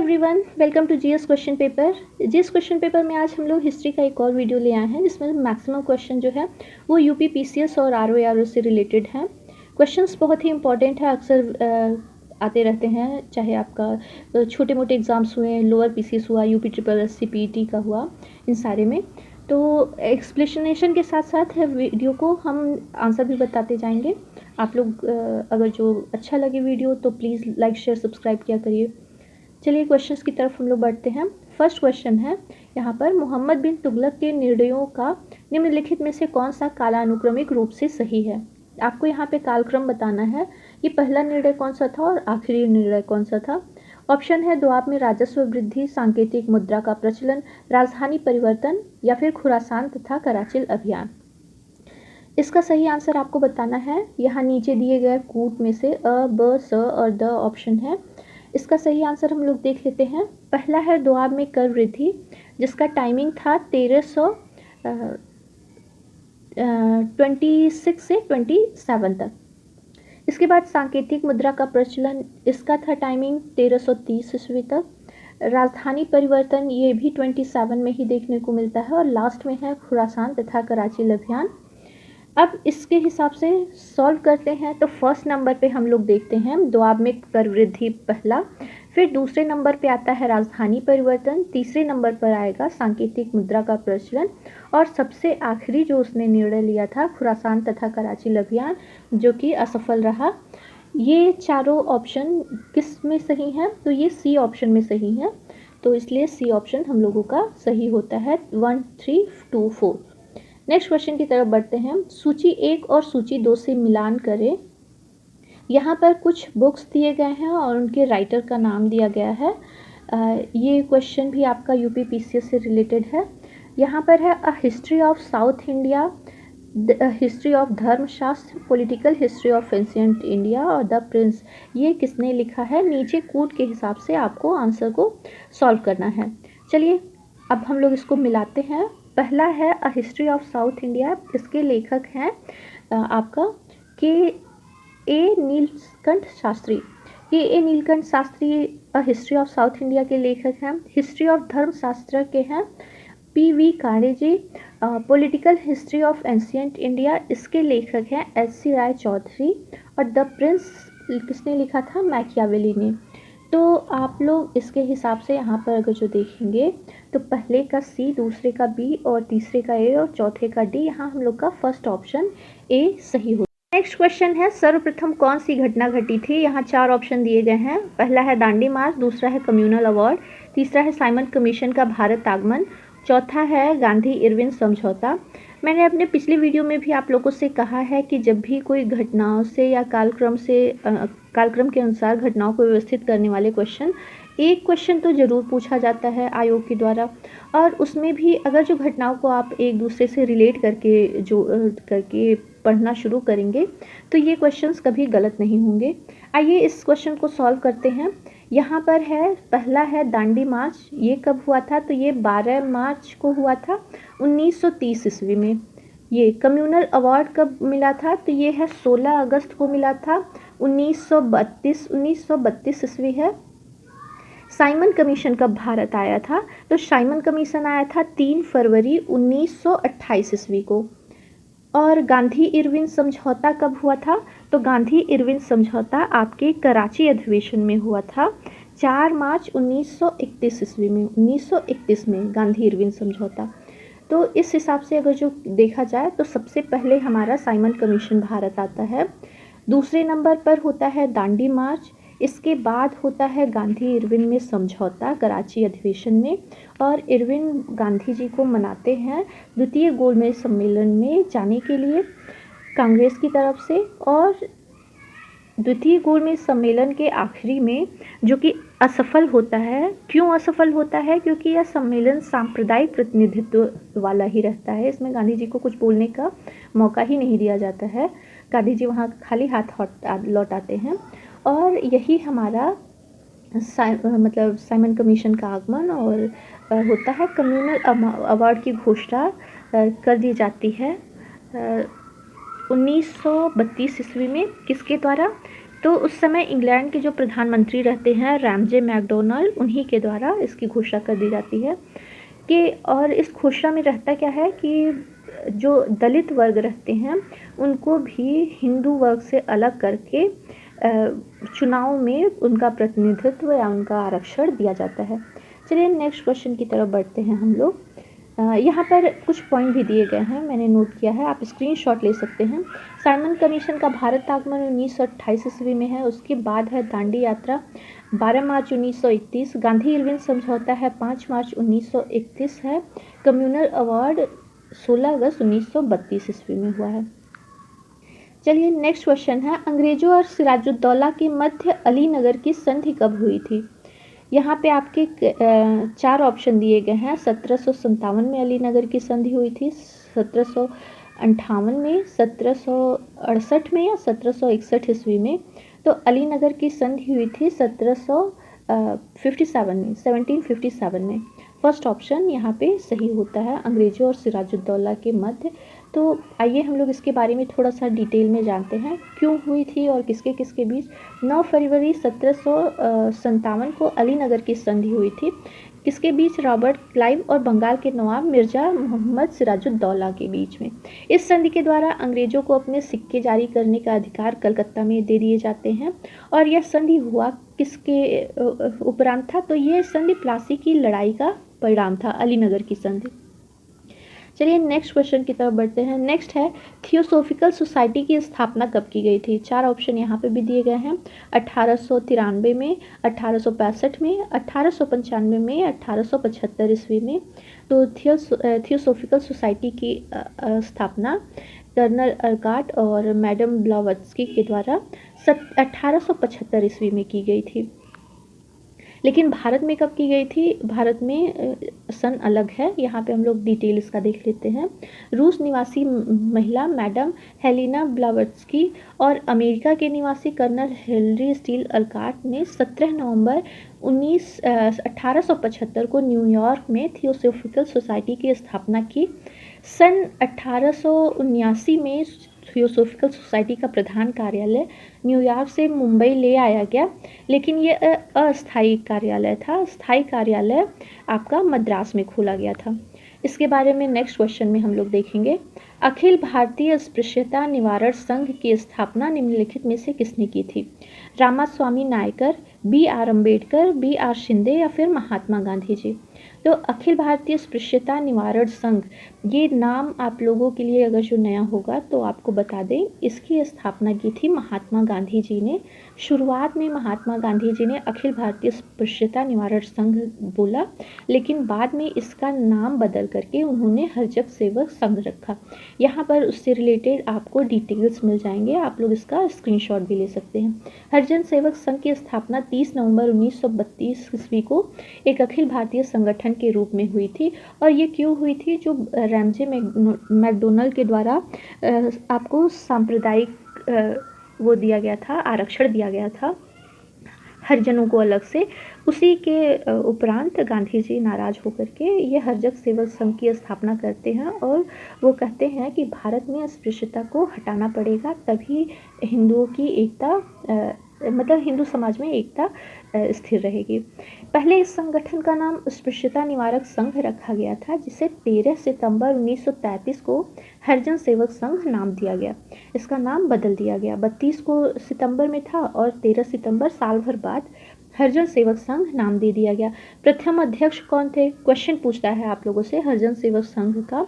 Everyone, welcome to GS question paper. GS question paper में आज हम लोग हिस्ट्री का एक और वीडियो ले आए हैं जिसमें मैक्सिमम क्वेश्चन जो है वो यूपी पीसीएस और आरओ से रिलेटेड हैं। क्वेश्चंस बहुत ही इंपॉर्टेंट है, अक्सर आते रहते हैं, चाहे आपका छोटे मोटे एग्जाम्स हुए, लोअर पीसीएस हुआ, यूपी ट्रिपल एस सीपीटी का हुआ, इन सारे में। तो एक्सप्लेनेशन के साथ साथ वीडियो को हम आंसर भी बताते जाएंगे। आप लोग अगर जो अच्छा लगे वीडियो तो प्लीज़ लाइक शेयर सब्सक्राइब किया करिए। चलिए क्वेश्चंस की तरफ हम लोग बढ़ते हैं। फर्स्ट क्वेश्चन है यहाँ पर, मोहम्मद बिन तुगलक के निर्णयों का निम्नलिखित में से कौन सा कालानुक्रमिक रूप से सही है। आपको यहाँ पे कालक्रम बताना है, ये पहला निर्णय कौन सा था और आखिरी निर्णय कौन सा था। ऑप्शन है दोआब में राजस्व वृद्धि, सांकेतिक मुद्रा का प्रचलन, राजधानी परिवर्तन या फिर खुरासान तथा कराचिल अभियान। इसका सही आंसर आपको बताना है। यहाँ नीचे दिए गए कूट में से अ, ब, स और द ऑप्शन है। इसका सही आंसर हम लोग देख लेते हैं। पहला है दोआब में कर वृद्धि, जिसका टाइमिंग था 1326 से 27 तक। इसके बाद सांकेतिक मुद्रा का प्रचलन, इसका था टाइमिंग 1330 ईस्वी तक। राजधानी परिवर्तन, ये भी 27 में ही देखने को मिलता है। और लास्ट में है खुरासान तथा कराची अभियान। अब इसके हिसाब से सॉल्व करते हैं तो फर्स्ट नंबर पे हम लोग देखते हैं दोआब में कर वृद्धि पहला, फिर दूसरे नंबर पे आता है राजधानी परिवर्तन, तीसरे नंबर पर आएगा सांकेतिक मुद्रा का प्रचलन और सबसे आखिरी जो उसने निर्णय लिया था खुरासान तथा कराची अभियान, जो कि असफल रहा। ये चारों ऑप्शन किस में सही हैं? तो ये सी ऑप्शन में सही है, तो इसलिए सी ऑप्शन हम लोगों का सही होता है 1, 3, 2, 4। नेक्स्ट क्वेश्चन की तरफ बढ़ते हैं। सूची 1 और सूची 2 से मिलान करें। यहाँ पर कुछ बुक्स दिए गए हैं और उनके राइटर का नाम दिया गया है। ये क्वेश्चन भी आपका यूपी पीसीएस से रिलेटेड है। यहाँ पर है a history of South India, the history of Dharmashastra, political history of ancient India और द प्रिंस। ये किसने लिखा है? नीचे कूट के हिसाब से आपको आंसर को सॉल्व करना है। चलिए अब हम लोग इसको मिलाते हैं। पहला है a history of South India, इसके लेखक हैं आपका K A Nilakanta Sastri. K A Nilakanta Sastri a history of South India के लेखक हैं। हिस्ट्री ऑफ धर्मशास्त्र के हैं P V Kane ji. Political history of ancient India, इसके लेखक हैं एच सी राय चौधरी। और द प्रिंस किसने लिखा था? मैकियावेली ने। तो आप लोग इसके हिसाब से यहाँ पर अगर जो देखेंगे तो पहले का सी, दूसरे का बी और तीसरे का ए और चौथे का डी, यहाँ हम लोग का फर्स्ट ऑप्शन ए सही हो। नेक्स्ट क्वेश्चन है, सर्वप्रथम कौन सी घटना घटी थी? यहाँ 4 ऑप्शन दिए गए हैं। पहला है दांडी मार्च, दूसरा है कम्युनल अवार्ड, तीसरा है साइमन कमीशन का भारत आगमन, चौथा है गांधी इरविन समझौता। मैंने अपने पिछले वीडियो में भी आप लोगों से कहा है कि जब भी कोई घटनाओं से या कालक्रम के अनुसार घटनाओं को व्यवस्थित करने वाले क्वेश्चन, एक क्वेश्चन तो ज़रूर पूछा जाता है आयोग के द्वारा, और उसमें भी अगर जो घटनाओं को आप एक दूसरे से रिलेट करके पढ़ना शुरू करेंगे तो ये क्वेश्चंस कभी गलत नहीं होंगे। आइए इस क्वेश्चन को सॉल्व करते हैं। यहाँ पर है, पहला है दांडी मार्च, ये कब हुआ था? तो ये 12 मार्च को हुआ था 1930 ईस्वी में। ये कम्युनल अवार्ड कब मिला था? तो ये है 16 अगस्त को मिला था 1932 ईस्वी है। साइमन कमीशन कब भारत आया था? तो साइमन कमीशन आया था 3 फरवरी 1928 ईस्वी को। और गांधी इरविन समझौता कब हुआ था? तो गांधी इरविन समझौता आपके कराची अधिवेशन में हुआ था 4 मार्च 1931 ईस्वी में। 1931 में गांधी इरविन समझौता। तो इस हिसाब से अगर जो देखा जाए तो सबसे पहले हमारा साइमन कमीशन भारत आता है, दूसरे नंबर पर होता है दांडी मार्च, इसके बाद होता है गांधी इरविन में समझौता कराची अधिवेशन में। और इरविन गांधी जी को मनाते हैं द्वितीय गोलमेज सम्मेलन में जाने के लिए कांग्रेस की तरफ से। और द्वितीय गोलमेज सम्मेलन के आखिरी में जो कि असफल होता है। क्यों असफल होता है? क्योंकि यह सम्मेलन सांप्रदायिक प्रतिनिधित्व वाला ही रहता है, इसमें गांधी जी को कुछ बोलने का मौका ही नहीं दिया जाता है। गांधी जी वहाँ खाली हाथ लौटाते हैं। और यही हमारा साइमन कमीशन का आगमन और होता है। कम्युनल अवार्ड की घोषणा कर दी जाती है 1932 ईस्वी में। किसके द्वारा? तो तो उस समय इंग्लैंड के जो प्रधानमंत्री रहते हैं रैमजे मैकडोनाल्ड, उन्हीं के द्वारा इसकी घोषणा कर दी जाती है कि, और इस घोषणा में रहता क्या है कि जो दलित वर्ग रहते हैं उनको भी हिंदू वर्ग से अलग करके चुनाव में उनका प्रतिनिधित्व या उनका आरक्षण दिया जाता है। चलिए नेक्स्ट क्वेश्चन की तरफ बढ़ते हैं हम लोग। यहाँ पर कुछ पॉइंट भी दिए गए हैं, मैंने नोट किया है, आप स्क्रीनशॉट ले सकते हैं। साइमन कमीशन का भारत आगमन 1928 ईस्वी में है। उसके बाद है दांडी यात्रा 12 मार्च 1931, गांधी इरविन समझौता है 5 मार्च 1931 है। कम्युनल अवार्ड 16 अगस्त 1932 ईस्वी में हुआ है। चलिए नेक्स्ट क्वेश्चन है, अंग्रेजों और सिराजुद्दौला के मध्य अलीनगर की संधि कब हुई थी? यहाँ पे आपके 4 ऑप्शन दिए गए हैं। 1757 में अलीनगर की संधि हुई थी, 1758 में, 1768 में या 1761 ईस्वी में। तो अलीनगर की संधि हुई थी 1757 में। फर्स्ट ऑप्शन यहाँ पे सही होता है, अंग्रेजों और सिराजुद्दौला के मध्य। तो आइए हम लोग इसके बारे में थोड़ा सा डिटेल में जानते हैं, क्यों हुई थी और किसके किसके बीच। 9 फरवरी 1757 को अलीनगर की संधि हुई थी। किसके बीच? रॉबर्ट क्लाइव और बंगाल के नवाब मिर्जा मोहम्मद सिराजुद्दौला के बीच में। इस संधि के द्वारा अंग्रेजों को अपने सिक्के जारी करने का अधिकार कलकत्ता में दे दिए जाते हैं। और यह संधि हुआ किसके उपरांत था? तो ये संधि प्लासी की लड़ाई का परिणाम था, अलीनगर की संधि। चलिए नेक्स्ट क्वेश्चन की तरफ बढ़ते हैं। नेक्स्ट है, थियोसोफिकल सोसाइटी की स्थापना कब की गई थी? 4 ऑप्शन यहाँ पे भी दिए गए हैं। 1893 में, 1865 में, 1895 में, 1875 ईस्वी में। तो थियोसोफिकल सोसाइटी की स्थापना कर्नल अर्काट और मैडम ब्लावत्स्की के द्वारा 1875 ईस्वी में की गई थी। लेकिन भारत में कब की गई थी? भारत में सन अलग है, यहाँ पे हम लोग डिटेल इसका देख लेते हैं। रूस निवासी महिला मैडम हेलेना ब्लावत्स्की और अमेरिका के निवासी कर्नल हेनरी स्टील अर्काट ने 17 नवंबर 1875 को न्यूयॉर्क में थियोसोफिकल सोसाइटी की स्थापना की। सन 1879 में थियोसोफिकल सोसाइटी का प्रधान कार्यालय न्यूयॉर्क से मुंबई ले आया गया, लेकिन ये अस्थायी कार्यालय था। स्थायी कार्यालय आपका मद्रास में खोला गया था। इसके बारे में नेक्स्ट क्वेश्चन में हम लोग देखेंगे। अखिल भारतीय अस्पृश्यता निवारण संघ की स्थापना निम्नलिखित में से किसने की थी? रामास्वामी नायकर, B.R. अम्बेडकर, B.R. शिंदे या फिर महात्मा गांधी जी? तो अखिल भारतीय अस्पृश्यता निवारण संघ, ये नाम आप लोगों के लिए अगर जो नया होगा तो आपको बता दें, इसकी स्थापना की थी महात्मा गांधी जी ने। शुरुआत में महात्मा गांधी जी ने अखिल भारतीय अस्पृश्यता निवारण संघ बोला, लेकिन बाद में इसका नाम बदल करके उन्होंने हरजग सेवक संघ रखा। यहाँ पर उससे रिलेटेड आपको डिटेल्स मिल जाएंगे, आप लोग इसका स्क्रीनशॉट भी ले सकते हैं। हरिजन सेवक संघ की स्थापना 30 नवंबर 1932 ईस्वी को एक अखिल भारतीय संगठन के रूप में हुई थी। और ये क्यों हुई थी? जो रैमजे मैकडोनाल्ड के द्वारा आपको सांप्रदायिक वो दिया गया था, आरक्षण दिया गया था हरिजनों को अलग से, उसी के उपरांत गांधी जी नाराज होकर के ये हरजग सेवक संघ की स्थापना करते हैं और वो कहते हैं कि भारत में अस्पृश्यता को हटाना पड़ेगा, तभी हिंदुओं की एकता मतलब हिंदू समाज में एकता स्थिर रहेगी। पहले इस संगठन का नाम अस्पृश्यता निवारक संघ रखा गया था, जिसे 13 सितंबर 1933 को हरिजन सेवक संघ नाम दिया गया। इसका नाम बदल दिया गया, 32 को सितंबर में था और 13 सितंबर साल भर बाद हरिजन सेवक संघ नाम दे दिया गया। प्रथम अध्यक्ष कौन थे? क्वेश्चन पूछता है आप लोगों से, हरिजन सेवक संघ का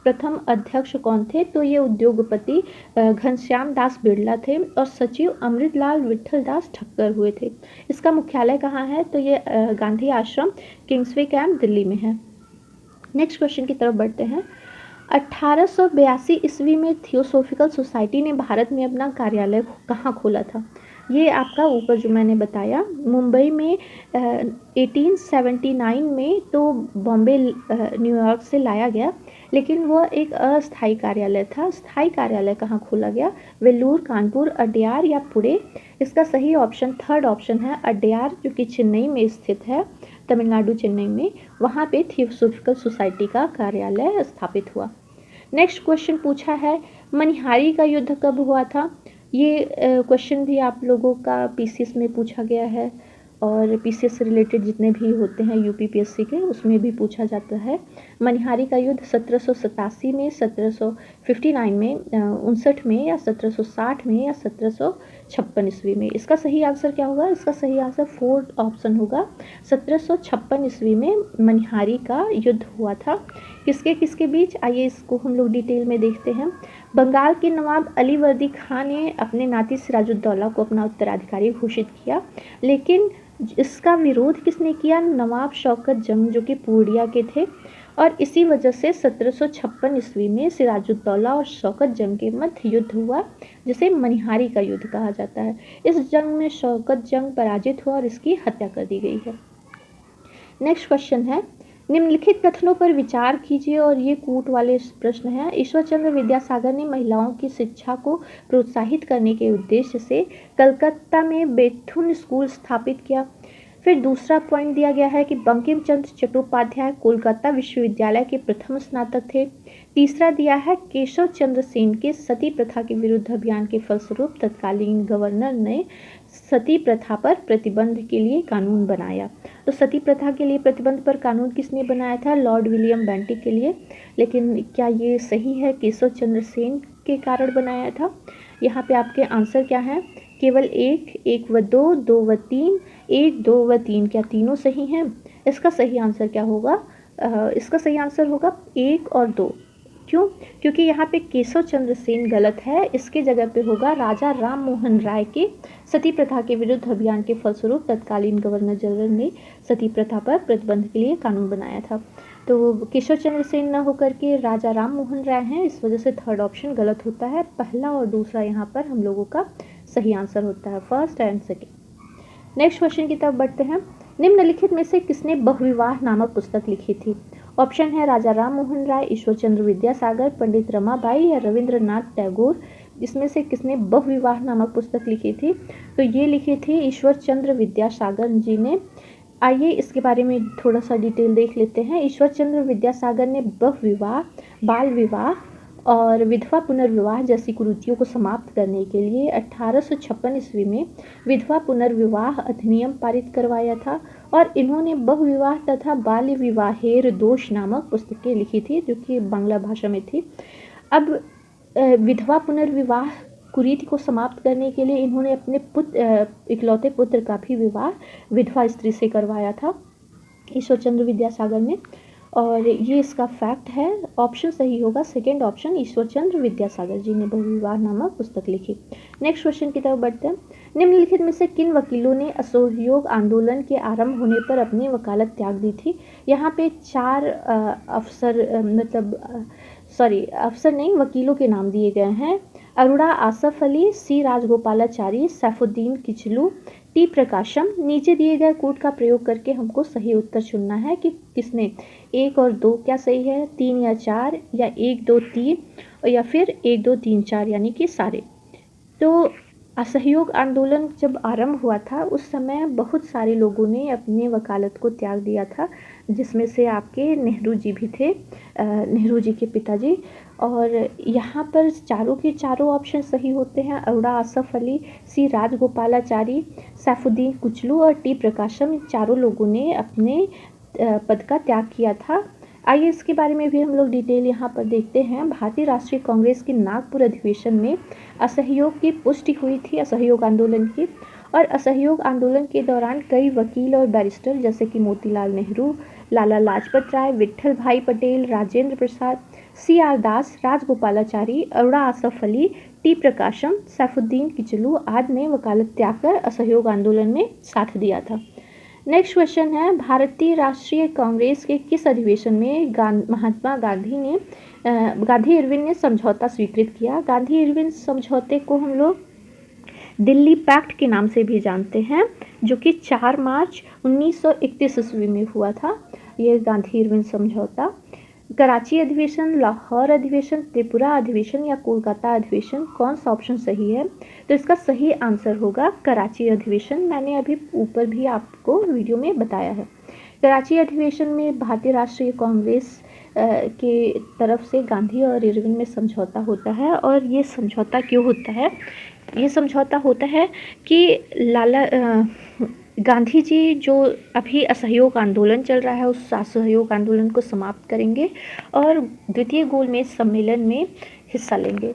प्रथम अध्यक्ष कौन थे? तो ये उद्योगपति घनश्याम दास बिरला थे और सचिव अमृतलाल विठल दास ठक्कर हुए थे। इसका मुख्यालय कहाँ है? तो ये गांधी आश्रम किंग्सवे कैंप दिल्ली में है। नेक्स्ट क्वेश्चन की तरफ बढ़ते हैं। 1882 ईस्वी में थियोसोफिकल सोसाइटी ने भारत में अपना कार्यालय कहाँ खोला था? ये आपका ऊपर जो मैंने बताया, मुंबई में 1879 में तो बॉम्बे न्यूयॉर्क से लाया गया, लेकिन वह एक अस्थायी कार्यालय था। स्थायी कार्यालय कहाँ खोला गया? वेल्लूर, कानपुर, अड्यार या पुणे? इसका सही ऑप्शन थर्ड ऑप्शन है, अड्यार, जो कि चेन्नई में स्थित है, तमिलनाडु चेन्नई में। वहाँ पे थियोसोफिकल सोसाइटी का कार्यालय स्थापित हुआ। नेक्स्ट क्वेश्चन पूछा है, मनिहारी का युद्ध कब हुआ था? ये क्वेश्चन भी आप लोगों का पीसीएस में पूछा गया है और पीसीएस से रिलेटेड जितने भी होते हैं यूपीपीएससी के उसमें भी पूछा जाता है। मनिहारी का युद्ध 1787 में, 1759 में, 59 में या 1760 में या 1756 ईस्वी में? इसका सही आंसर क्या होगा? इसका सही आंसर फोर्थ ऑप्शन होगा। 1756 ईस्वी में मनिहारी का युद्ध हुआ था। किसके किसके बीच? आइए इसको हम लोग डिटेल में देखते हैं। बंगाल के नवाब अली वर्दी खान ने अपने नाती सिराजुद्दौला को अपना उत्तराधिकारी घोषित किया, लेकिन इसका विरोध किसने किया? नवाब शौकत जंग, जो कि पूर्णिया के थे। और इसी वजह से 1756 ईस्वी में सिराजुद्दौला और शौकत जंग के मध्य युद्ध हुआ, जिसे मनिहारी का युद्ध कहा जाता है। इस जंग में शौकत जंग पराजित हुआ और इसकी हत्या कर दी गई है। नेक्स्ट क्वेश्चन है, निम्नलिखित कथनों पर विचार कीजिए, और ये कूट वाले प्रश्न हैं। ईश्वरचंद्र विद्यासागर ने महिलाओं की शिक्षा को प्रोत्साहित करने के उद्देश्य से कलकत्ता में बेथुन स्कूल स्थापित किया। फिर दूसरा पॉइंट दिया गया है कि बंकिम चंद्र चट्टोपाध्याय कोलकाता विश्वविद्यालय के प्रथम स्नातक थे। तीसरा दिया है केशव चंद्र सेन के सती प्रथा के विरुद्ध अभियान के फलस्वरूप तत्कालीन गवर्नर ने सती प्रथा पर प्रतिबंध के लिए कानून बनाया। तो सती प्रथा के लिए प्रतिबंध पर कानून किसने बनाया था? लॉर्ड विलियम बेंटिक के लिए। लेकिन क्या ये सही है? केशव चंद्र सेन के कारण बनाया था। यहाँ पे आपके आंसर क्या हैं? केवल एक व दो, दो व तीन, एक, दो व तीन, क्या तीनों सही हैं? इसका सही आंसर क्या होगा? इसका सही आंसर होगा 1 और 2। क्यों? क्योंकि यहाँ पे केशव चंद्र सेन गलत है, इसके जगह पे होगा राजा राम मोहन राय के सती प्रथा के विरुद्ध अभियान के फलस्वरूप तत्कालीन गवर्नर जनरल ने सती प्रथा पर प्रतिबंध के लिए कानून बनाया था। तो केशव चंद्र सेन न होकर के राजा राम मोहन राय हैं, इस वजह से थर्ड ऑप्शन गलत होता है। पहला और दूसरा यहाँ पर हम लोगों का सही आंसर होता है, first and second. Next question की तरफ बढ़ते हैं। निम्नलिखित में से किसने बहुविवाह नामक पुस्तक लिखी थी? ऑप्शन है राजा राम मोहन राय, ईश्वरचंद्र विद्यासागर, पंडित रमाबाई या रविंद्रनाथ टैगोर। इसमें से किसने बहुविवाह नामक पुस्तक लिखी थी? तो ये लिखी थी ईश्वरचंद्र विद्यासागर जी ने। आइए इसके बारे में थोड़ा सा डिटेल देख लेते हैं। ईश्वरचंद्र विद्यासागर ने बहुविवाह, बाल विवाह और विधवा पुनर्विवाह जैसी कुरीतियों को समाप्त करने के लिए 1856 ईस्वी में विधवा पुनर्विवाह अधिनियम पारित करवाया था, और इन्होंने बहुविवाह तथा बाल्य विवाहेर दोष नामक पुस्तकें लिखी थी, जो कि बांग्ला भाषा में थी। अब विधवा पुनर्विवाह कुरीति को समाप्त करने के लिए इन्होंने अपने इकलौते पुत्र का भी विवाह विधवा स्त्री से करवाया था, ईश्वरचंद्र विद्यासागर ने। और ये इसका फैक्ट है। ऑप्शन सही होगा सेकेंड ऑप्शन, ईश्वरचंद्र विद्यासागर जी ने बहुविवाह नामक पुस्तक लिखी। नेक्स्ट क्वेश्चन की तरफ बढ़ते हैं। निम्नलिखित में से किन वकीलों ने असहयोग आंदोलन के आरंभ होने पर अपनी वकालत त्याग दी थी? यहाँ पे 4 अफसर नहीं, वकीलों के नाम दिए गए हैं। अरुणा आसफ अली, सी राजगोपालाचारी, सैफुद्दीन किचलू, टी प्रकाशम। नीचे दिए गए कोड का प्रयोग करके हमको सही उत्तर चुनना है कि किसने 1 और 2 क्या सही है, 3 या 4, या 1, 2, 3, या फिर 1, 2, 3, 4 यानी कि सारे। तो असहयोग आंदोलन जब आरंभ हुआ था उस समय बहुत सारे लोगों ने अपने वकालत को त्याग दिया था, जिसमें से आपके नेहरू जी भी थे, नेहरू जी के पिताजी। और यहाँ पर चारों के चारों ऑप्शन सही होते हैं। अरुणा आसफ अली, सी राजगोपालाचारी, सैफुद्दीन कुचलू और टी प्रकाशम, चारों लोगों ने अपने पद का त्याग किया था। आइए इसके बारे में भी हम लोग डिटेल यहाँ पर देखते हैं। भारतीय राष्ट्रीय कांग्रेस के नागपुर अधिवेशन में असहयोग की पुष्टि हुई थी, असहयोग आंदोलन की। और असहयोग आंदोलन के दौरान कई वकील और बैरिस्टर जैसे कि मोतीलाल नेहरू, लाला लाजपत राय, विट्ठल भाई पटेल, राजेंद्र प्रसाद, CR दास, राजगोपालाचारी, अरुणा आसफ अली, टी प्रकाशम, सैफुद्दीन किचलू आदि ने वकालत त्याग कर असहयोग आंदोलन में साथ दिया था। नेक्स्ट क्वेश्चन है, भारतीय राष्ट्रीय कांग्रेस के किस अधिवेशन में महात्मा गांधी इरविन ने समझौता स्वीकृत किया? गांधी इरविन समझौते को हम लोग दिल्ली पैक्ट के नाम से भी जानते हैं, जो कि 4 मार्च 1931 ईस्वी में हुआ था। ये गांधी इरविन समझौता। कराची अधिवेशन, लाहौर अधिवेशन, त्रिपुरा अधिवेशन या कोलकाता अधिवेशन, कौन सा ऑप्शन सही है? तो इसका सही आंसर होगा कराची अधिवेशन। मैंने अभी ऊपर भी आपको वीडियो में बताया है। कराची अधिवेशन में भारतीय राष्ट्रीय कांग्रेस के तरफ से गांधी और इरविन में समझौता होता है। और ये समझौता क्यों होता है ये समझौता होता है कि गांधी जी जो अभी असहयोग आंदोलन चल रहा है उस असहयोग आंदोलन को समाप्त करेंगे और द्वितीय गोलमेज सम्मेलन में हिस्सा लेंगे।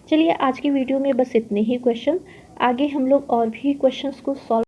चलिए आज की वीडियो में बस इतने ही क्वेश्चन, आगे हम लोग और भी क्वेश्चंस को सॉल्व